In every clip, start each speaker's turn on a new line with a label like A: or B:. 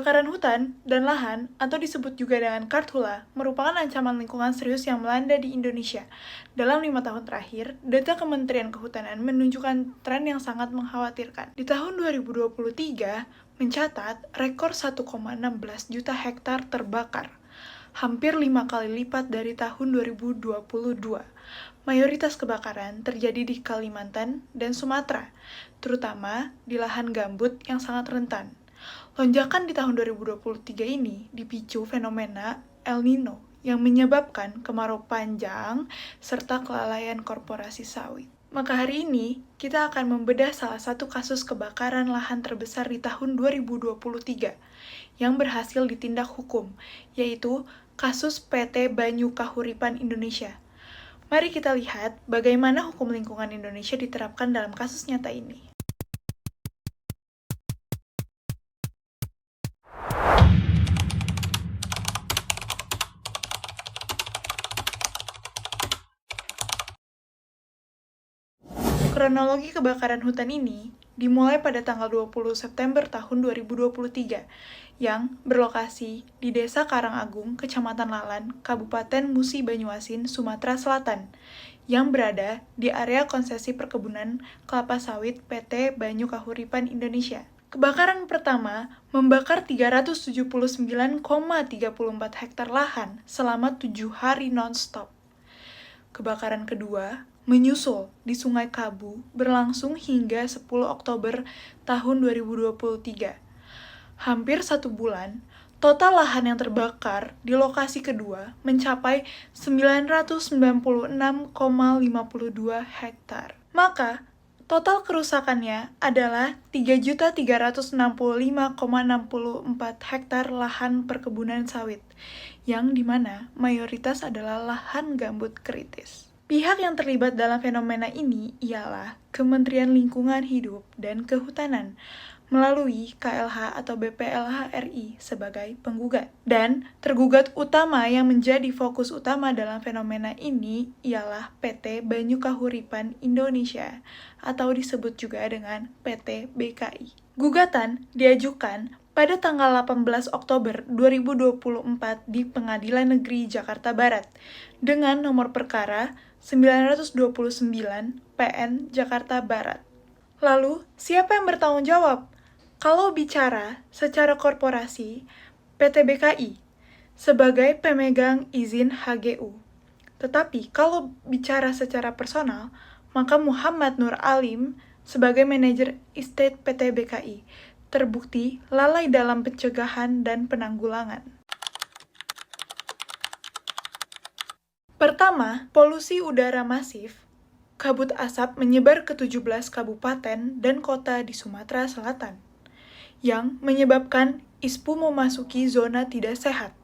A: Kebakaran hutan dan lahan, atau disebut juga dengan karhutla, merupakan ancaman lingkungan serius yang melanda di Indonesia. Dalam 5 tahun terakhir, data Kementerian Kehutanan menunjukkan tren yang sangat mengkhawatirkan. Di tahun 2023, mencatat rekor 1,16 juta hektar terbakar, hampir 5 kali lipat dari tahun 2022. Mayoritas kebakaran terjadi di Kalimantan dan Sumatera, terutama di lahan gambut yang sangat rentan. Lonjakan di tahun 2023 ini dipicu fenomena El Nino yang menyebabkan kemarau panjang serta kelalaian korporasi sawit. Maka hari ini, kita akan membedah salah satu kasus kebakaran lahan terbesar di tahun 2023 yang berhasil ditindak hukum, yaitu kasus PT Banyu Kahuripan Indonesia. Mari kita lihat bagaimana hukum lingkungan Indonesia diterapkan dalam kasus nyata ini. Kronologi kebakaran hutan ini dimulai pada tanggal 20 September tahun 2023 yang berlokasi di Desa Karangagung, Kecamatan Lalan, Kabupaten Musi Banyuasin, Sumatera Selatan, yang berada di area konsesi perkebunan kelapa sawit PT Banyu Kahuripan Indonesia. Kebakaran pertama membakar 379,34 hektar lahan selama 7 hari non-stop. Kebakaran kedua menyusul di Sungai Kabu berlangsung hingga 10 Oktober tahun 2023. Hampir 1 bulan, total lahan yang terbakar di lokasi kedua mencapai 996,52 hektar. Maka, total kerusakannya adalah 3.365,64 hektar lahan perkebunan sawit, yang dimana mayoritas adalah lahan gambut kritis. Pihak yang terlibat dalam fenomena ini ialah Kementerian Lingkungan Hidup dan Kehutanan melalui KLH atau BPLH RI sebagai penggugat. Dan tergugat utama yang menjadi fokus utama dalam fenomena ini ialah PT Banyu Kahuripan Indonesia atau disebut juga dengan PT BKI. Gugatan diajukan pada tanggal 18 Oktober 2024 di Pengadilan Negeri Jakarta Barat dengan nomor perkara 929 PN Jakarta Barat. Lalu, siapa yang bertanggung jawab? Kalau bicara secara korporasi, PT BKI sebagai pemegang izin HGU. Tetapi kalau bicara secara personal, maka Muhammad Nur Alim sebagai manajer estate PT BKI terbukti lalai dalam pencegahan dan penanggulangan. Pertama, polusi udara masif. Kabut asap menyebar ke 17 kabupaten dan kota di Sumatera Selatan, yang menyebabkan ISPU memasuki zona tidak sehat.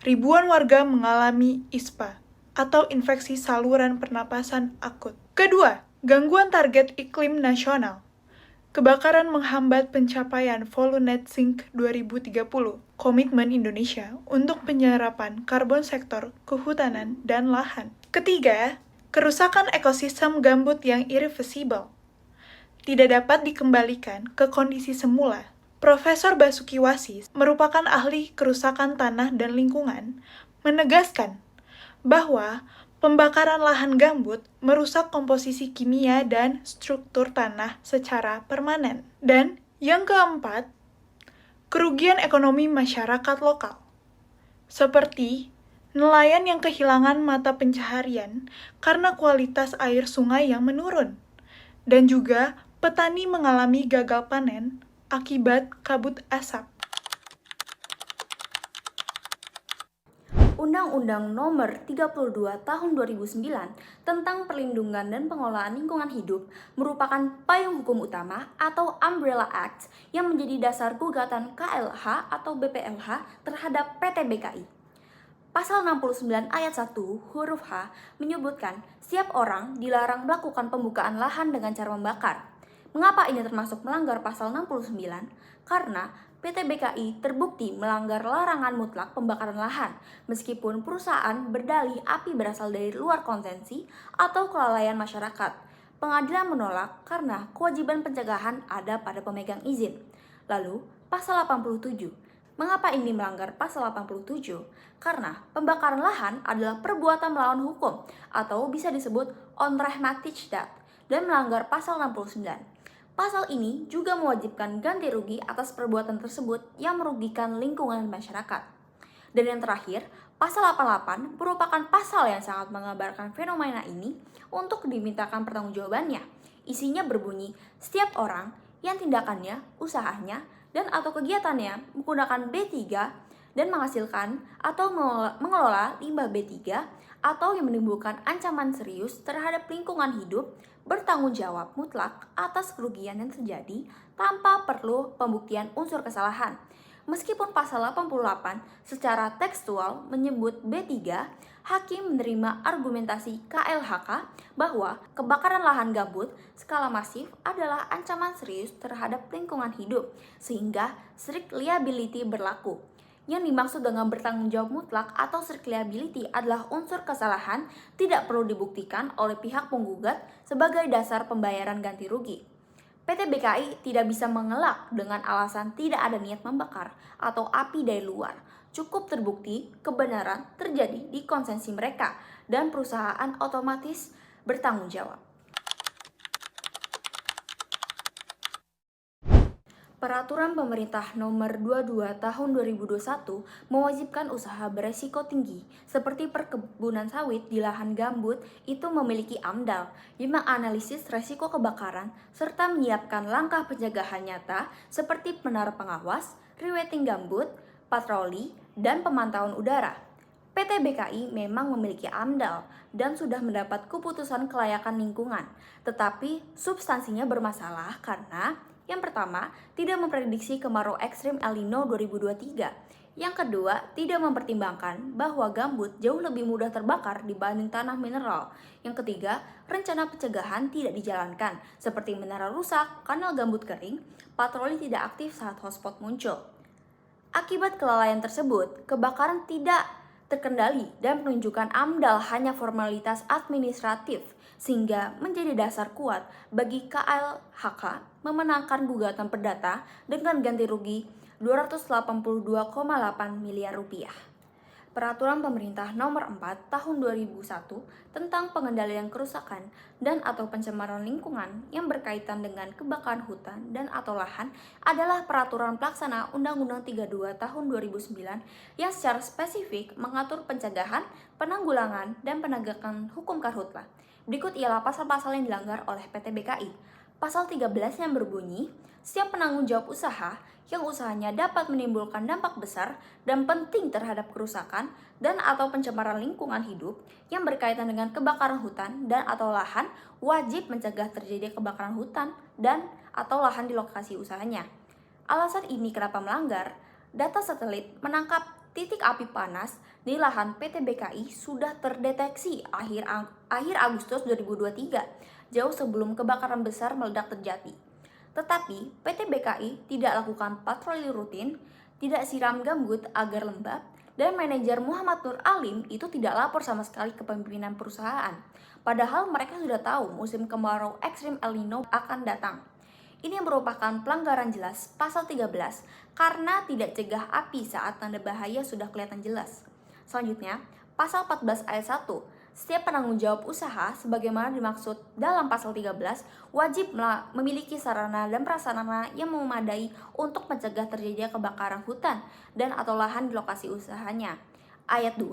A: Ribuan warga mengalami ISPA, atau infeksi saluran pernapasan akut. Kedua, gangguan target iklim nasional. Kebakaran menghambat pencapaian Volunet Sink 2030, komitmen Indonesia untuk penyerapan karbon sektor kehutanan dan lahan. Ketiga, kerusakan ekosistem gambut yang irreversible. Tidak dapat dikembalikan ke kondisi semula. Profesor Basuki Wasis merupakan ahli kerusakan tanah dan lingkungan, menegaskan bahwa pembakaran lahan gambut merusak komposisi kimia dan struktur tanah secara permanen. Dan yang keempat, kerugian ekonomi masyarakat lokal, seperti nelayan yang kehilangan mata pencaharian karena kualitas air sungai yang menurun, dan juga petani mengalami gagal panen akibat kabut asap.
B: Undang-Undang Nomor 32 Tahun 2009 tentang Perlindungan dan Pengelolaan Lingkungan Hidup merupakan payung hukum utama atau Umbrella Act yang menjadi dasar gugatan KLH atau BPLH terhadap PT BKI. Pasal 69 ayat 1 huruf H menyebutkan setiap orang dilarang melakukan pembukaan lahan dengan cara membakar. Mengapa ini termasuk melanggar pasal 69? Karena PT BKI terbukti melanggar larangan mutlak pembakaran lahan, meskipun perusahaan berdalih api berasal dari luar konsensi atau kelalaian masyarakat. Pengadilan menolak karena kewajiban pencegahan ada pada pemegang izin. Lalu, pasal 87, Mengapa ini melanggar pasal 87? Karena pembakaran lahan adalah perbuatan melawan hukum atau bisa disebut onrechtmatigheid dan melanggar pasal 69. Pasal ini juga mewajibkan ganti rugi atas perbuatan tersebut yang merugikan lingkungan masyarakat. Dan yang terakhir, pasal 88 merupakan pasal yang sangat mengabarkan fenomena ini untuk dimintakan pertanggungjawabannya. Isinya berbunyi, setiap orang yang tindakannya, usahanya, dan atau kegiatannya menggunakan B3 dan menghasilkan atau mengelola limbah B3 atau yang menimbulkan ancaman serius terhadap lingkungan hidup bertanggung jawab mutlak atas kerugian yang terjadi tanpa perlu pembuktian unsur kesalahan. Meskipun pasal 88 secara tekstual menyebut B3, hakim menerima argumentasi KLHK bahwa kebakaran lahan gambut skala masif adalah ancaman serius terhadap lingkungan hidup, sehingga strict liability berlaku. Yang dimaksud dengan bertanggung jawab mutlak atau strict liability adalah unsur kesalahan tidak perlu dibuktikan oleh pihak penggugat sebagai dasar pembayaran ganti rugi. PT BKI tidak bisa mengelak dengan alasan tidak ada niat membakar atau api dari luar. Cukup terbukti kebenaran terjadi di konsensi mereka dan perusahaan otomatis bertanggung jawab. Peraturan Pemerintah Nomor 22 Tahun 2021 mewajibkan usaha beresiko tinggi seperti perkebunan sawit di lahan gambut itu memiliki AMDAL yang menganalisis resiko kebakaran serta menyiapkan langkah pencegahan nyata seperti menara pengawas, rewetting gambut, patroli, dan pemantauan udara. PT BKI memang memiliki AMDAL dan sudah mendapat keputusan kelayakan lingkungan, tetapi substansinya bermasalah karena yang pertama, tidak memprediksi kemarau ekstrim El Nino 2023. Yang kedua, tidak mempertimbangkan bahwa gambut jauh lebih mudah terbakar dibanding tanah mineral. Yang ketiga, rencana pencegahan tidak dijalankan, seperti menara rusak, kanal gambut kering, patroli tidak aktif saat hotspot muncul. Akibat kelalaian tersebut, kebakaran tidak terkendali dan penunjukan AMDAL hanya formalitas administratif, sehingga menjadi dasar kuat bagi KLHK memenangkan gugatan perdata dengan ganti rugi 282,8 miliar rupiah. Peraturan Pemerintah Nomor 4 Tahun 2001 tentang pengendalian kerusakan dan atau pencemaran lingkungan yang berkaitan dengan kebakaran hutan dan atau lahan adalah peraturan pelaksana Undang-Undang 32 Tahun 2009 yang secara spesifik mengatur pencegahan, penanggulangan, dan penegakan hukum karhutla. Berikut ialah pasal-pasal yang dilanggar oleh PT BKI. Pasal 13 yang berbunyi, setiap penanggung jawab usaha yang usahanya dapat menimbulkan dampak besar dan penting terhadap kerusakan dan atau pencemaran lingkungan hidup yang berkaitan dengan kebakaran hutan dan atau lahan wajib mencegah terjadi kebakaran hutan dan atau lahan di lokasi usahanya. Alasan ini kenapa melanggar? Data satelit menangkap titik api panas di lahan PT BKI sudah terdeteksi akhir Agustus 2023, jauh sebelum kebakaran besar meledak terjadi. Tetapi PT BKI tidak lakukan patroli rutin, tidak siram gambut agar lembab, dan manajer Muhammad Nur Alim itu tidak lapor sama sekali ke pimpinan perusahaan. Padahal mereka sudah tahu musim kemarau ekstrim El Nino akan datang. Ini merupakan pelanggaran jelas pasal 13 karena tidak cegah api saat tanda bahaya sudah kelihatan jelas. Selanjutnya, pasal 14 ayat 1. Setiap penanggung jawab usaha sebagaimana dimaksud dalam pasal 13 wajib memiliki sarana dan prasarana yang memadai untuk mencegah terjadinya kebakaran hutan dan atau lahan di lokasi usahanya. Ayat 2.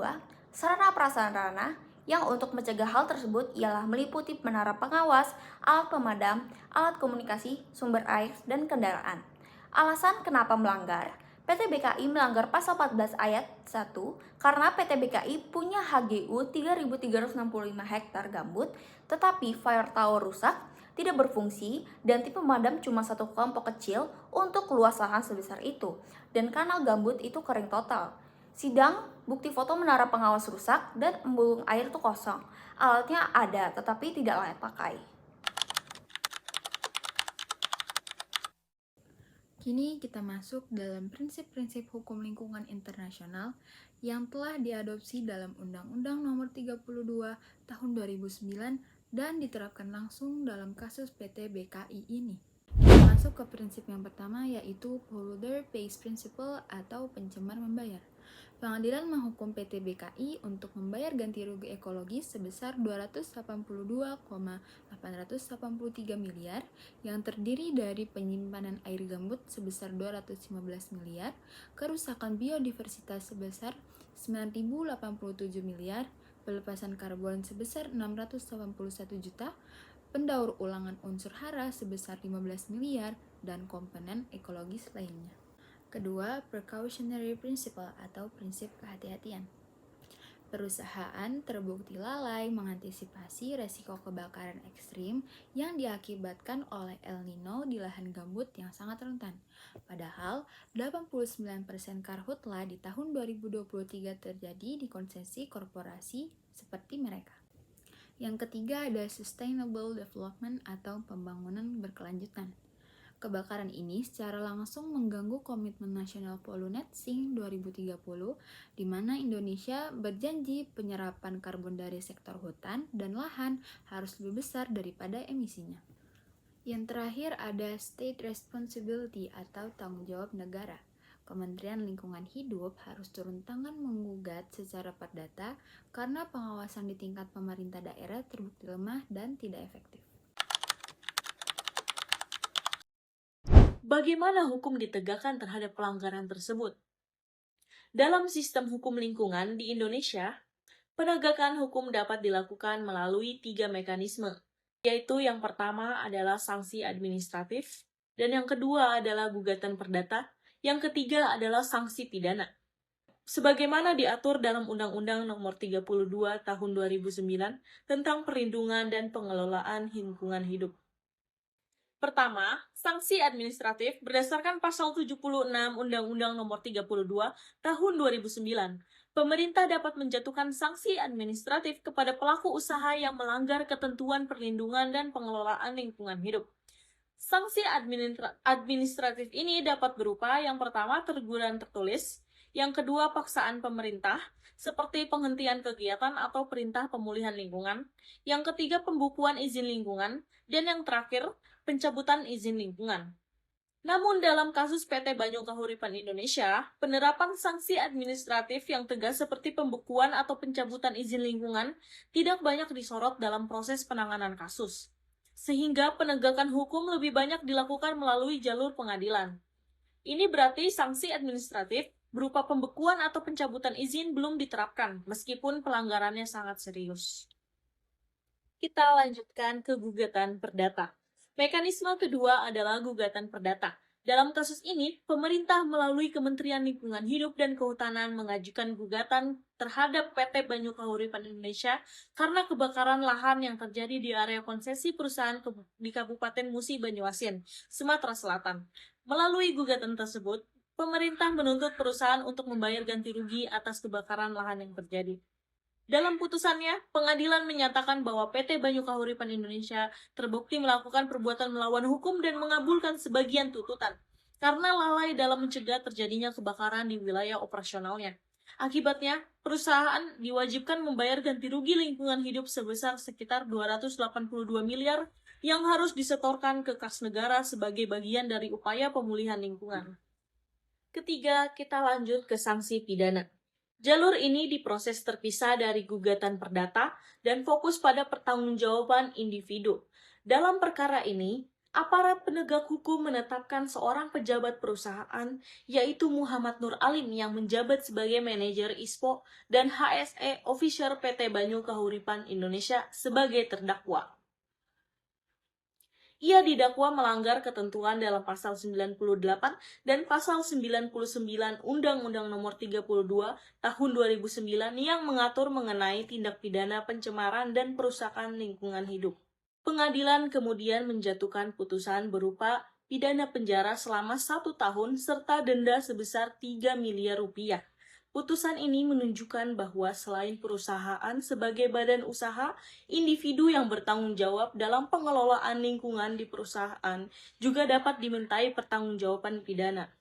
B: Sarana prasarana yang untuk mencegah hal tersebut ialah meliputi menara pengawas, alat pemadam, alat komunikasi, sumber air, dan kendaraan. Alasan kenapa melanggar? PT BKI melanggar pasal 14 ayat 1 karena PT BKI punya HGU 3.365 hektar gambut, tetapi fire tower rusak, tidak berfungsi, dan tim pemadam cuma satu kelompok kecil untuk luas lahan sebesar itu, dan kanal gambut itu kering total. Sidang, bukti foto menara pengawas rusak, dan embung air itu kosong. Alatnya ada, tetapi tidak layak pakai.
C: Kini kita masuk dalam prinsip-prinsip hukum lingkungan internasional yang telah diadopsi dalam Undang-Undang Nomor 32 Tahun 2009 dan diterapkan langsung dalam kasus PT BKI ini. Yang masuk ke prinsip yang pertama, yaitu polluter pays principle atau pencemar membayar. Pengadilan menghukum PT BKI untuk membayar ganti rugi ekologis sebesar 282,883 miliar yang terdiri dari penyimpanan air gambut sebesar 215 miliar, kerusakan biodiversitas sebesar 9.087 miliar, pelepasan karbon sebesar 681 juta, pendaur ulangan unsur hara sebesar 15 miliar, dan komponen ekologis lainnya. Kedua, precautionary principle atau prinsip kehati-hatian. Perusahaan terbukti lalai mengantisipasi resiko kebakaran ekstrim yang diakibatkan oleh El Nino di lahan gambut yang sangat rentan. Padahal, 89% karhutla di tahun 2023 terjadi di konsesi korporasi seperti mereka. Yang ketiga ada sustainable development atau pembangunan berkelanjutan. Kebakaran ini secara langsung mengganggu Komitmen Nasional Pollute Net Sink 2030, di mana Indonesia berjanji penyerapan karbon dari sektor hutan dan lahan harus lebih besar daripada emisinya. Yang terakhir ada state responsibility atau tanggung jawab negara. Kementerian Lingkungan Hidup harus turun tangan menggugat secara perdata karena pengawasan di tingkat pemerintah daerah terbukti lemah dan tidak efektif.
D: Bagaimana hukum ditegakkan terhadap pelanggaran tersebut? Dalam sistem hukum lingkungan di Indonesia, penegakan hukum dapat dilakukan melalui 3 mekanisme, yaitu yang pertama adalah sanksi administratif, dan yang kedua adalah gugatan perdata, yang ketiga adalah sanksi pidana. Sebagaimana diatur dalam Undang-Undang Nomor 32 Tahun 2009 tentang Perlindungan dan Pengelolaan Lingkungan Hidup. Pertama, sanksi administratif berdasarkan pasal 76 Undang-Undang Nomor 32 Tahun 2009. Pemerintah dapat menjatuhkan sanksi administratif kepada pelaku usaha yang melanggar ketentuan perlindungan dan pengelolaan lingkungan hidup. Sanksi administratif ini dapat berupa yang pertama teguran tertulis, yang kedua paksaan pemerintah, seperti penghentian kegiatan atau perintah pemulihan lingkungan, yang ketiga pembukuan izin lingkungan, dan yang terakhir pencabutan izin lingkungan. Namun dalam kasus PT Banyu Kahuripan Indonesia, penerapan sanksi administratif yang tegas seperti pembukuan atau pencabutan izin lingkungan tidak banyak disorot dalam proses penanganan kasus, sehingga penegakan hukum lebih banyak dilakukan melalui jalur pengadilan. Ini berarti sanksi administratif berupa pembekuan atau pencabutan izin belum diterapkan, meskipun pelanggarannya sangat serius. Kita lanjutkan ke gugatan perdata. Mekanisme kedua adalah gugatan perdata. Dalam kasus ini, pemerintah melalui Kementerian Lingkungan Hidup dan Kehutanan mengajukan gugatan terhadap PT Banyu Kahuripan Indonesia karena kebakaran lahan yang terjadi di area konsesi perusahaan di Kabupaten Musi Banyuasin, Sumatera Selatan. Melalui gugatan tersebut, pemerintah menuntut perusahaan untuk membayar ganti rugi atas kebakaran lahan yang terjadi. Dalam putusannya, pengadilan menyatakan bahwa PT Banyu Kahuripan Indonesia terbukti melakukan perbuatan melawan hukum dan mengabulkan sebagian tuntutan karena lalai dalam mencegah terjadinya kebakaran di wilayah operasionalnya. Akibatnya, perusahaan diwajibkan membayar ganti rugi lingkungan hidup sebesar sekitar 282 miliar yang harus disetorkan ke kas negara sebagai bagian dari upaya pemulihan lingkungan. Ketiga, kita lanjut ke sanksi pidana. Jalur ini diproses terpisah dari gugatan perdata dan fokus pada pertanggungjawaban individu. Dalam perkara ini, aparat penegak hukum menetapkan seorang pejabat perusahaan, yaitu Muhammad Nur Alim yang menjabat sebagai manajer ISPO dan HSE Officer PT Banyu Kahuripan Indonesia sebagai terdakwa. Ia didakwa melanggar ketentuan dalam pasal 98 dan pasal 99 Undang-Undang Nomor 32 Tahun 2009 yang mengatur mengenai tindak pidana pencemaran dan perusakan lingkungan hidup. Pengadilan kemudian menjatuhkan putusan berupa pidana penjara selama 1 tahun serta denda sebesar 3 miliar rupiah. Putusan ini menunjukkan bahwa selain perusahaan sebagai badan usaha, individu yang bertanggung jawab dalam pengelolaan lingkungan di perusahaan juga dapat dimintai pertanggungjawaban pidana.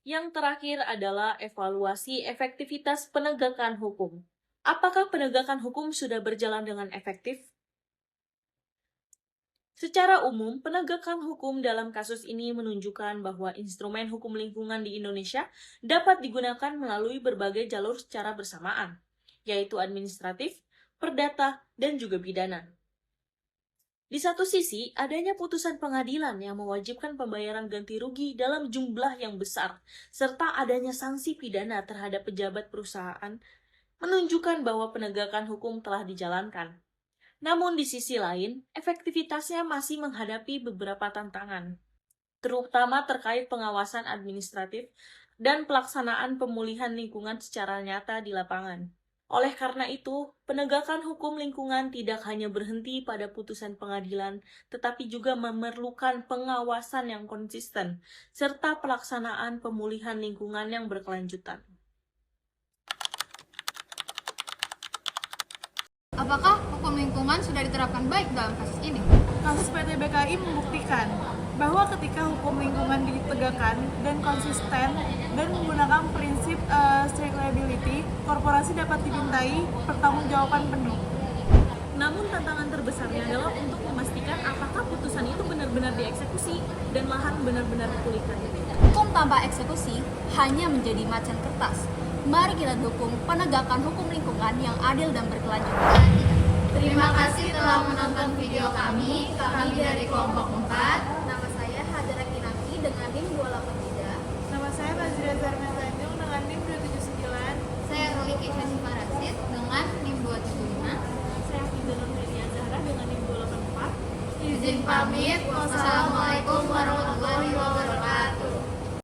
D: Yang terakhir adalah evaluasi efektivitas penegakan hukum. Apakah penegakan hukum sudah berjalan dengan efektif? Secara umum, penegakan hukum dalam kasus ini menunjukkan bahwa instrumen hukum lingkungan di Indonesia dapat digunakan melalui berbagai jalur secara bersamaan, yaitu administratif, perdata, dan juga pidana. Di satu sisi, adanya putusan pengadilan yang mewajibkan pembayaran ganti rugi dalam jumlah yang besar, serta adanya sanksi pidana terhadap pejabat perusahaan, menunjukkan bahwa penegakan hukum telah dijalankan. Namun di sisi lain, efektivitasnya masih menghadapi beberapa tantangan, terutama terkait pengawasan administratif dan pelaksanaan pemulihan lingkungan secara nyata di lapangan. Oleh karena itu, penegakan hukum lingkungan tidak hanya berhenti pada putusan pengadilan, tetapi juga memerlukan pengawasan yang konsisten, serta pelaksanaan pemulihan lingkungan yang berkelanjutan.
E: Apakah hukum lingkungan sudah diterapkan baik dalam kasus ini?
A: Kasus PT BKI membuktikan bahwa ketika hukum lingkungan ditegakkan dan konsisten dan menggunakan prinsip strict liability, korporasi dapat dimintai pertanggungjawaban penuh.
D: Namun tantangan terbesarnya adalah untuk memastikan apakah putusan itu benar-benar dieksekusi dan lahan benar-benar dipulihkan.
B: Hukum tanpa eksekusi hanya menjadi macan kertas. Mari kita dukung penegakan hukum lingkungan yang adil dan berkelanjutan.
E: Terima kasih telah menonton video kami dari kelompok 4.
B: Nama saya Hajara Kinaki dengan NIM 283.
A: Nama saya Nazira Zarma Tanjung dengan NIM 279.
E: Saya Ruli Keisha Sifarasid dengan NIM 275.
D: Saya Hafizah Nurhania Zahra dengan NIM 284.
E: Izin pamit. Wassalamualaikum warahmatullahi wabarakatuh.